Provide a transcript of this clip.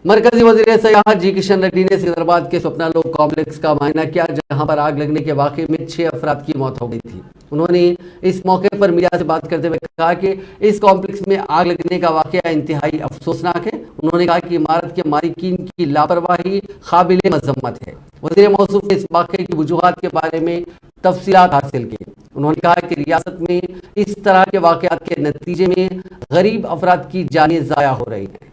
मरकजी वज़ीर सयाहत जी किशन रेड्डी ने सिकंदराबाद के स्वप्ना लोक कॉम्प्लेक्स का मुआयना किया, जहां पर आग लगने के वाक़े में 6 अफराद की मौत हो गई थी। उन्होंने इस मौके पर मीडिया से बात करते हुए कहा कि इस कॉम्प्लेक्स में आग लगने का वाक़या इंतहाई अफसोसनाक है। उन्होंने कहा कि इमारत के मालिकीन की लापरवाही काबिल मजम्मत है। वज़ीर मौसूफ ने इस वाक़े की वजूहात के बारे में तफसीलात हासिल की। उन्होंने कहा कि रियासत में इस तरह के वाक़यात के नतीजे में गरीब अफराद की जानें ज़ाया हो रही हैं।